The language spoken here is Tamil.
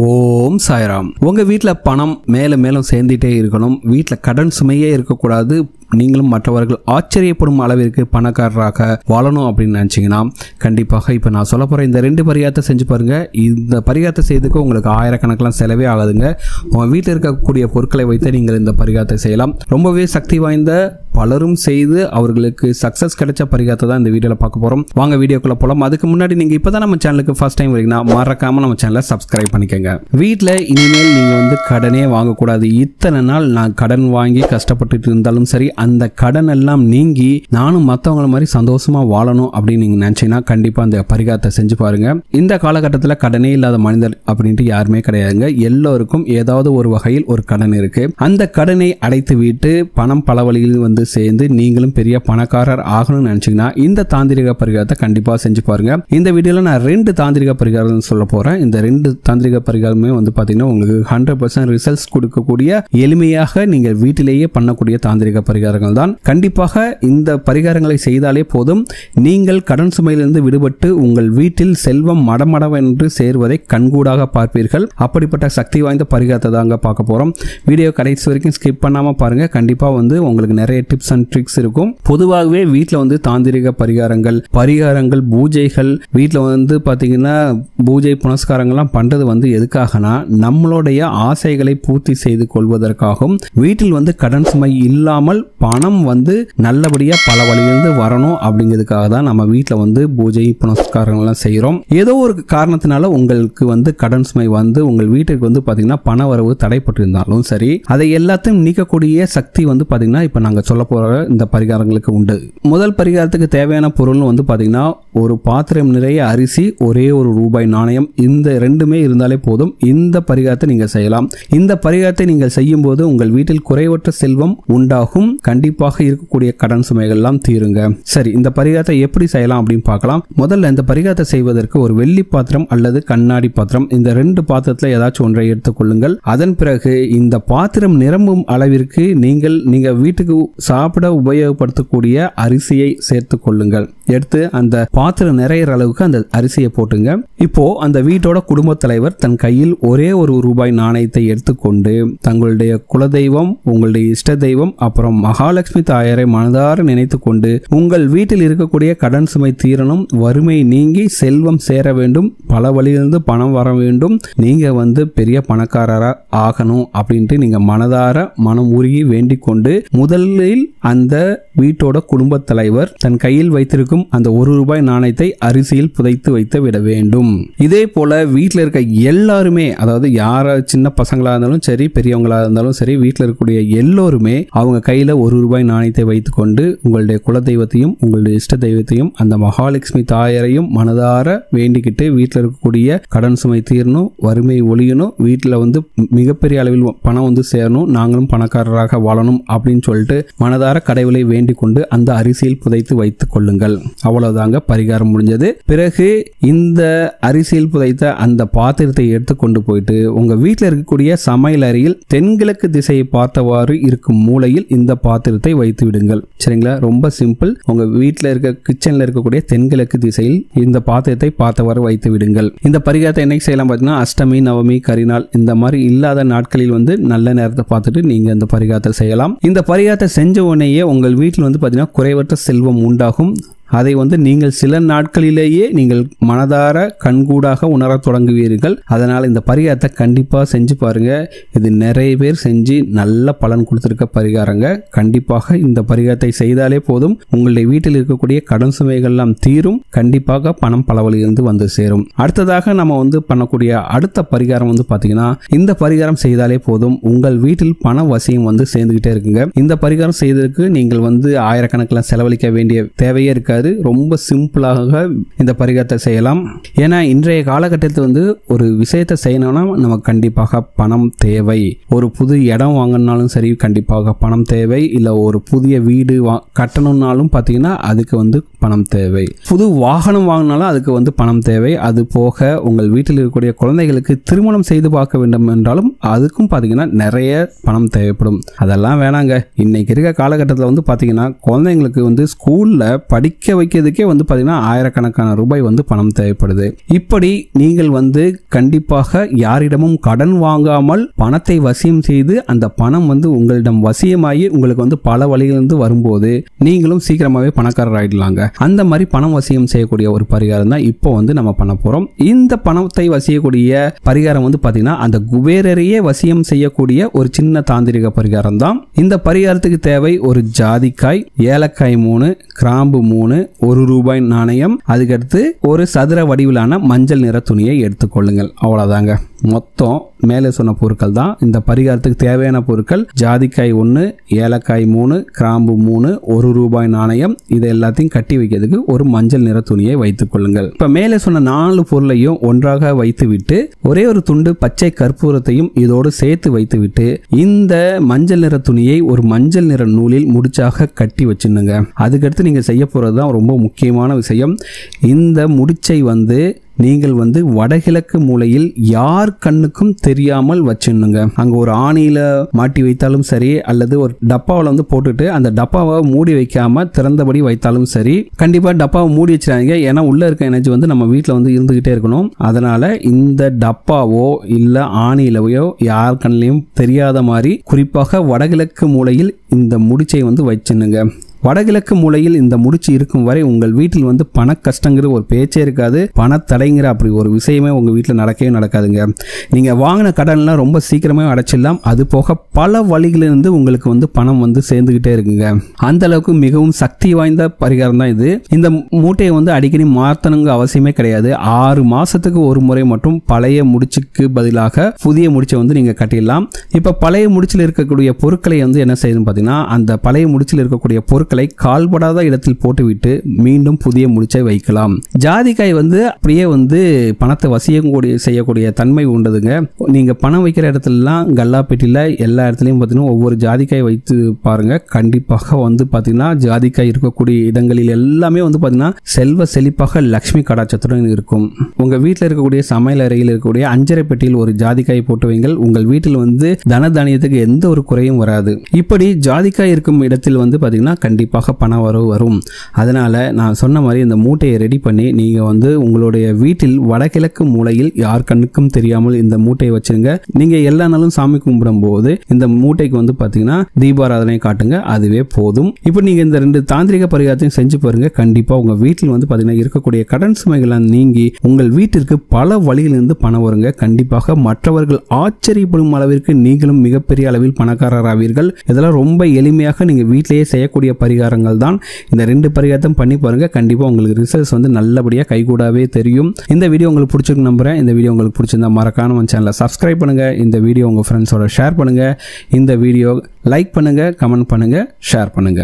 ஓம் சாய்ராம். உங்கள் வீட்டில் பணம் மேலும் மேலும் சேர்ந்துட்டே இருக்கணும், வீட்டில் கடன் சுமையே இருக்கக்கூடாது, நீங்களும் மற்றவர்கள் ஆச்சரியப்படும் அளவிற்கு பணக்காரராக வாழணும் அப்படின்னு நினச்சிங்கன்னா கண்டிப்பாக இப்போ நான் சொல்ல போகிற இந்த 2 பரிகாரத்தை செஞ்சு பாருங்கள். இந்த பரிகாரத்தை செய்யறதுக்கு உங்களுக்கு ஆயிரக்கணக்கெலாம் செலவே ஆகாதுங்க. உங்கள் வீட்டில் இருக்கக்கூடிய பொருட்களை வைத்து நீங்கள் இந்த பரிகாரத்தை செய்யலாம். ரொம்பவே சக்தி வாய்ந்த, பலரும் செய்து அவர்களுக்கு சக்ஸஸ் கிடைச்ச பரிகாரத்தை தான் இந்த வீடியோவில் பார்க்க போகிறோம். வாங்க வீடியோக்குள்ளே போகலாம். அதுக்கு முன்னாடி நீங்கள் இப்போ தான் நம்ம சேனலுக்கு ஃபர்ஸ்ட் டைம் வரீங்கன்னா மறக்காமல் நம்ம சேனலை சப்ஸ்கிரைப் பண்ணிக்கோங்க. வீட்டில் இனிமேல் நீங்கள் கடனே வாங்கக்கூடாது. இத்தனை நாள் நான் கடன் வாங்கி கஷ்டப்பட்டுட்டு இருந்தாலும் சரி, அந்த கடன் எல்லாம் நீங்கி நானும் மற்றவங்கள மாதிரி சந்தோஷமா வாழணும் அப்படின்னு நீங்க நினைச்சீங்கன்னா கண்டிப்பா அந்த பரிகாரத்தை செஞ்சு பாருங்க. இந்த காலகட்டத்தில் கடனே இல்லாத மனிதர் அப்படின்ட்டு யாருமே கிடையாதுங்க. எல்லோருக்கும் ஏதாவது ஒரு வகையில் ஒரு கடன் இருக்கு. அந்த கடனை அடைத்து விட்டு பணம் பல வழியில் சேர்ந்து நீங்களும் பெரிய பணக்காரர் ஆகணும்னு நினைச்சீங்கன்னா இந்த தாந்திரிக பரிகாரத்தை கண்டிப்பா செஞ்சு பாருங்க. இந்த வீடியோல நான் 2 தாந்திரிக பரிகாரம் சொல்ல போறேன். இந்த 2 தாந்திரிக பரிகாரமே பாத்தீங்கன்னா உங்களுக்கு 100% ரிசல்ட்ஸ் கொடுக்கக்கூடிய, எளிமையாக நீங்கள் வீட்டிலேயே பண்ணக்கூடிய தாந்திரிக பரிகாரங்கள் தான். கண்டிப்பாக இந்த பரிகாரங்களை செய்தாலே போதும், நீங்கள் கடன் சுமையிலிருந்து விடுபட்டு உங்கள் வீட்டில் செல்வம் மடமடவென்று சேர்வதை கண்கூடாக பார்ப்பீர்கள். அப்படிப்பட்ட சக்தி வாய்ந்த பரிகாரத்தை தாங்க பார்க்க போறோம். வீடியோ கடைசி வரைக்கும் ஸ்கிப் பண்ணாம பாருங்க. கண்டிப்பா உங்களுக்கு நிறைய டிப்ஸ் அண்ட் ட்ரிக்ஸ் இருக்கும். பொதுவாகவே வீட்டில் தாந்திரிக பரிகாரங்கள் பூஜைகள் வீட்டில் பாத்தீங்கன்னா பூஜை புனஸ்காரங்கள்லாம் பண்றது எதுக்காகனா நம்மளுடைய ஆசைகளை பூர்த்தி செய்து கொள்வதற்காகவும், வீட்டில் கடன் சுமை இல்லாமல் பணம் நல்லபடியா பல வழியிலிருந்து வரணும் அப்படிங்கிறதுக்காக தான் நம்ம வீட்டில் பூஜை புனஸ்காரங்கள்லாம் செய்கிறோம். ஏதோ ஒரு காரணத்தினால உங்களுக்கு கடன் சுமை உங்கள் வீட்டுக்கு பாத்தீங்கன்னா பண வரவு தடைப்பட்டிருந்தாலும் சரி, அதை எல்லாத்தையும் நீக்கக்கூடிய சக்தி பாத்தீங்கன்னா இப்ப நாங்க சொல்ல போற இந்த பரிகாரங்களுக்கு உண்டு. முதல் பரிகாரத்துக்கு தேவையான பொருள் பாத்தீங்கன்னா ஒரு பாத்திரம் நிறைய அரிசி, ஒரே ஒரு ரூபாய் நாணயம், இந்த 2மே இருந்தாலே போதும். இந்த பரிகாரத்தை நீங்க செய்யலாம். இந்த பரிகாரத்தை நீங்கள் செய்யும் போது உங்கள் வீட்டில் குறைவற்ற செல்வம் உண்டாகும். கண்டிப்பாக இருக்கக்கூடிய கடன் சுமைகள் எல்லாம் தீருங்க. சரி, இந்த பரிகாரத்தை எப்படி செய்யலாம் அப்படின்னு பார்க்கலாம். முதல்ல இந்த பரிகாரத்தை செய்வதற்கு ஒரு வெள்ளி பாத்திரம் அல்லது கண்ணாடி பாத்திரம், இந்த 2 பாத்திரத்துல ஏதாச்சும் ஒன்றை எடுத்துக்கொள்ளுங்கள். அதன் பிறகு இந்த பாத்திரம் நிரம்பும் அளவிற்கு நீங்க வீட்டுக்கு சாப்பிட உபயோகப்படுத்தக்கூடிய அரிசியை சேர்த்து கொள்ளுங்கள். எடுத்து அந்த பாத்திரம் நிறைய அளவுக்கு அந்த அரிசியை போட்டுங்க. இப்போ அந்த வீட்டோட குடும்ப தலைவர் தன் கையில் ஒரே ஒரு ரூபாய் நாணயத்தை எடுத்துக்கொண்டு தங்களுடைய குலதெய்வம், உங்களுடைய இஷ்ட தெய்வம், அப்புறம் மகாலட்சுமி தாயாரை மனதார நினைத்து கொண்டு உங்கள் வீட்டில் இருக்கக்கூடிய கடன் சுமை தீரணும், வறுமை நீங்கி செல்வம் சேர வேண்டும், பல வழியிலிருந்து பணம் வர வேண்டும், நீங்க பெரிய பணக்காரரா ஆகணும் அப்படின்ட்டு நீங்க மனதார மனம் உருகி வேண்டிக் கொண்டு முதலில் அந்த வீட்டோட குடும்ப தலைவர் தன் கையில் வைத்திருக்கும் அந்த 1 ரூபாய் நாணயத்தை அரிசியில் புதைத்து வைத்து விட வேண்டும். இதே போல வீட்டில் இருக்க எல்லாருமே, அதாவது யார சின்ன பசங்களா இருந்தாலும் சரி, பெரியவங்களா இருந்தாலும் சரி, வீட்டில் இருக்கக்கூடிய எல்லோருமே அவங்க கையில 1 ரூபாய் நாணயத்தை வைத்துக் கொண்டு உங்களுடைய குலதெய்வத்தையும் உங்களுடைய இஷ்ட தெய்வத்தையும் அந்த மகாலட்சுமி தாயாரையும் மனதார வேண்டிக்கிட்டு வீட்டில் இருக்கக்கூடிய கடன் சுமை தீரணும், வறுமை ஒழியணும், வீட்டில் மிகப்பெரிய அளவில் பணம் சேரணும், நாங்களும் பணக்காரராக வாழணும் அப்படின்னு சொல்லிட்டு மனதார கடவுளை வேண்டிக் கொண்டு அந்த அரிசியில் புதைத்து வைத்துக் கொள்ளுங்கள். அவ்வளவுதாங்க, பரிகாரம் முடிஞ்சது. பிறகு இந்த அரிசியில் புதைத்த அந்த பாத்திரத்தை எடுத்துக்கொண்டு போயிட்டு உங்க வீட்டில் இருக்கக்கூடிய சமையல் அறையில் தென்கிழக்கு திசையை பார்த்தவாறு இருக்கும் மூலையில் இந்த பாத்திரத்தை வைத்து விடுங்கள். சரிங்களா? ரொம்ப சிம்பிள். உங்க வீட்டில் இருக்க கிச்சன்ல இருக்கக்கூடிய தென்கிழக்கு திசையில் இந்த பாத்திரத்தை பார்த்தவாறு வைத்து விடுங்கள். இந்த பரிகாரத்தை என்னைக்கு செய்யலாம் பார்த்தீங்கன்னா அஷ்டமி, நவமி, கரிநாள் இந்த மாதிரி இல்லாத நாட்களில் நல்ல நேரத்தை பார்த்துட்டு நீங்க இந்த பரிகாரத்தை செய்யலாம். இந்த பரிகாரத்தை செஞ்ச உடனேயே உங்கள் வீட்டில் பார்த்தீங்கன்னா குறைவற்ற செல்வம் உண்டாகும். அதை நீங்கள் சில நாட்களிலேயே நீங்கள் மனதார கண்கூடாக உணர தொடங்குவீர்கள். அதனால் இந்த பரிகாரத்தை கண்டிப்பா செஞ்சு பாருங்க. இது நிறைய பேர் செஞ்சு நல்ல பலன் கொடுத்திருக்க பரிகாரங்க. கண்டிப்பாக இந்த பரிகாரத்தை செய்தாலே போதும், உங்களுடைய வீட்டில் இருக்கக்கூடிய கடன் சுமைகள் எல்லாம் தீரும். கண்டிப்பாக பணம் பல வழியிலிருந்து சேரும். அடுத்ததாக நம்ம பண்ணக்கூடிய அடுத்த பரிகாரம் பாத்தீங்கன்னா, இந்த பரிகாரம் செய்தாலே போதும் உங்கள் வீட்டில் பண வசியம் சேர்ந்துகிட்டே இருக்குங்க. இந்த பரிகாரம் செய்ததற்கு நீங்கள் ஆயிரக்கணக்கில் செலவழிக்க வேண்டிய தேவையே இருக்காது. ரொம்ப சிம்பிளாக இந்த பரிகாரத்தை செய்யலாம். ஏன்னா இன்றைய காலகட்டத்தில் ஒரு விஷயத்தை செய்யணும்னா நமக்கு கண்டிப்பாக பணம் தேவை. ஒரு புது இடம் வாங்கினாலும் சரி கண்டிப்பாக பணம் தேவை. இல்ல ஒரு புதிய வீடு கட்டணும்னாலும் பாத்தீங்கன்னா அதுக்கு பணம் தேவை. புது வாகனம் வாங்கினாலும் அதுக்கு பணம் தேவை. அது போக உங்கள் வீட்டில் இருக்கக்கூடிய குழந்தைகளுக்கு திருமணம் செய்து பார்க்க வேண்டும் என்றாலும் அதுக்கும் பாத்தீங்கன்னா நிறைய பணம் தேவைப்படும். அதெல்லாம் வேணாங்க. இன்னைக்கு இருக்க காலகட்டத்தில் பாத்தீங்கன்னா குழந்தைங்களுக்கு ஸ்கூல்ல படிக்க விற்க வைக்கிறதுக்கே வந்து பார்த்தீங்கன்னா ஆயிரக்கணக்கான ரூபாய் வந்து பணம் தேவைப்படுது. இப்படி நீங்கள் வந்து கண்டிப்பாக யாரிடமும் கடன் வாங்காமல் பணத்தை வசியம் செய்து அந்த பணம் வந்து உங்களிடம் வசியமாகி உங்களுக்கு வந்து பல வழிகளிலிருந்து வரும்போது நீங்களும் சீக்கிரமாகவே பணக்காரர் ஆயிடலாங்க. அந்த மாதிரி பணம் வசியம் செய்யக்கூடிய ஒரு பரிகாரம் தான் இப்போ வந்து நம்ம பண்ண போறோம். இந்த பணத்தை வசியக்கூடிய பரிகாரம் வந்து பார்த்தீங்கன்னா அந்த குபேரரையே வசியம் செய்யக்கூடிய ஒரு சின்ன தாந்திரிக பரிகாரம் தான். இந்த பரிகாரத்துக்கு தேவை ஒரு ஜாதிக்காய், ஏலக்காய் 3, கிராம்பு 3, ₹1 நாணயம், அதுக்கடுத்து ஒரு சதுர வடிவிலான மஞ்சள் நிற துணியை எடுத்துக்கொள்ளுங்கள். அவ்வளவுதாங்க. மொத்தம் மேலே சொன்ன பொருட்கள் தான் இந்த பரிகாரத்துக்கு தேவையான பொருட்கள். ஜாதிக்காய் 1, ஏலக்காய் 3, கிராம்பு 3, ₹1 நாணயம். இது எல்லாத்தையும் கட்டி வைக்கிறதுக்கு ஒரு மஞ்சள் நிற துணியை வைத்துக் கொள்ளுங்கள். இப்ப மேலே சொன்ன 4 பொருளையும் ஒன்றாக வைத்துவிட்டு ஒரே ஒரு துண்டு பச்சை கற்பூரத்தையும் இதோடு சேர்த்து வைத்துவிட்டு இந்த மஞ்சள் நிற துணியை ஒரு மஞ்சள் நிற நூலில் முடிச்சாக கட்டி வச்சுனுங்க. அதுக்கடுத்து நீங்க செய்ய போறதுதான் ரொம்ப முக்கியமான விஷயம். இந்த முடிச்சை வந்து நீங்கள் வந்து வடகிழக்கு மூலையில் யார் கண்ணுக்கும் தெரியாமல் வச்சிடணுங்க. அங்க ஒரு ஆணியில மாட்டி வைத்தாலும் சரி, அல்லது ஒரு டப்பாவில் வந்து போட்டுட்டு அந்த டப்பாவை மூடி வைக்காம திறந்தபடி வைத்தாலும் சரி, கண்டிப்பா டப்பாவை மூடி வச்சிடாதீங்க. ஏன்னா உள்ள இருக்க எனர்ஜி வந்து நம்ம வீட்டில் வந்து இருந்துகிட்டே இருக்கணும். அதனால இந்த டப்பாவோ இல்ல ஆணியிலவையோ யார் கண்ணிலையும் தெரியாத மாதிரி குறிப்பாக வடகிழக்கு மூலையில் இந்த முடிச்சை வந்து வச்சிடணுங்க. வடகிழக்கு மூலையில் இந்த முடிச்சு இருக்கும் வரை உங்கள் வீட்டில் வந்து பண கஷ்டங்கிற ஒரு பேச்சே இருக்காது. பணத்தடைங்கிற அப்படி ஒரு விஷயமே உங்க வீட்டில் நடக்கவே நடக்காதுங்க. நீங்க வாங்கின கடன்லாம் ரொம்ப சீக்கிரமே அடைச்சிடலாம். அது போக பல வழிகளிலிருந்து உங்களுக்கு வந்து பணம் வந்து சேர்ந்துகிட்டே இருக்குங்க. அந்த அளவுக்கு மிகவும் சக்தி வாய்ந்த பரிகாரம் தான் இது. இந்த மூட்டையை வந்து அடிக்கடி மாத்தணுங்க அவசியமே கிடையாது. 6 மாசத்துக்கு ஒரு முறை மட்டும் பழைய முடிச்சுக்கு பதிலாக புதிய முடிச்சை வந்து நீங்க கட்டிடலாம். இப்ப பழைய முடிச்சில் இருக்கக்கூடிய பொருட்களை வந்து என்ன செய்யணும் பார்த்தீங்கன்னா, அந்த பழைய முடிச்சில் இருக்கக்கூடிய பொருட்கள் கால்படாத இடத்தில் போட்டுவிட்டு மீண்டும் புதிய முடிச்சை வைக்கலாம். ஜாதிக்காய் வந்து அப்படியே வந்து பணத்தை வசியம் செய்யக்கூடிய தன்மை உண்டதுங்க. நீங்க பணம் வைக்கிற இடத்துலலாம் கல்லா பெட்டியில எல்லா இடத்துலையும் பார்த்தீங்கன்னா ஒவ்வொரு ஜாதிக்காய் வைத்து பாருங்க. கண்டிப்பாக வந்து பார்த்தீங்கன்னா ஜாதிக்காய் இருக்கக்கூடிய இடங்களில் எல்லாமே வந்து பார்த்தீங்கன்னா செல்வ செழிப்பாக லட்சுமி கடாட்சத்துடன் இருக்கும். உங்க வீட்டில் இருக்கக்கூடிய சமையல் அறையில் இருக்கக்கூடிய அஞ்சரை பெட்டியில் ஒரு ஜாதிக்காய் போட்டு வைங்கள். உங்கள் வீட்டில் வந்து தனதானியத்துக்கு எந்த ஒரு குறையும் வராது. இப்படி ஜாதிக்காய் இருக்கும் இடத்தில் வந்து பார்த்தீங்கன்னா கண்டிப்பாக பண வரவு வரும். அதனால நான் சொன்ன மாதிரி இந்த மூட்டையை ரெடி பண்ணி நீங்க வந்து உங்களுடைய வீட்டில் வடகிழக்கு மூலையில் யார் கண்ணுக்கும் தெரியாமல் இந்த மூட்டையை வச்சிருங்க. நீங்க எல்லா நாளும் சாமி கும்பிடும் போது இந்த மூட்டைக்கு வந்து பாத்தீங்கன்னா தீபாராதனை காட்டுங்க. அதுவே போதும். இப்போ நீங்க இந்த 2 தாந்திரிக பரிகாரத்தையும் செஞ்சு பாருங்க. கண்டிப்பா உங்க வீட்டில் வந்து பாத்தீங்கன்னா இருக்கக்கூடிய கடன் சுமைகள் நீங்கி உங்கள் வீட்டிற்கு பல வழியிலிருந்து பணம் வருங்க. கண்டிப்பாக மற்றவர்கள் ஆச்சரியப்படும் அளவிற்கு நீங்களும் மிகப்பெரிய அளவில் பணக்காரர் ஆவீர்கள். இதெல்லாம் ரொம்ப எளிமையாக நீங்க வீட்டிலேயே செய்யக்கூடிய பரிகாரங்கள் தான். இந்த 2 பரிகாரத்தையும் பண்ணி பாருங்க. கண்டிப்பா உங்களுக்கு ரிசல்ட்ஸ் வந்து நல்லபடியா கைகூடாவே தெரியும். இந்த வீடியோ உங்களுக்கு பிடிச்சிருக்கு நம்புறேன். இந்த வீடியோ உங்களுக்கு பிடிச்சிருந்தா மறக்காம நம்ம சேனலை சப்ஸ்கிரைப் பண்ணுங்க. இந்த வீடியோ உங்க ஃப்ரெண்ட்ஸோட ஷேர் பண்ணுங்க. இந்த வீடியோ லைக் பண்ணுங்க, கமெண்ட் பண்ணுங்க, ஷேர் பண்ணுங்க.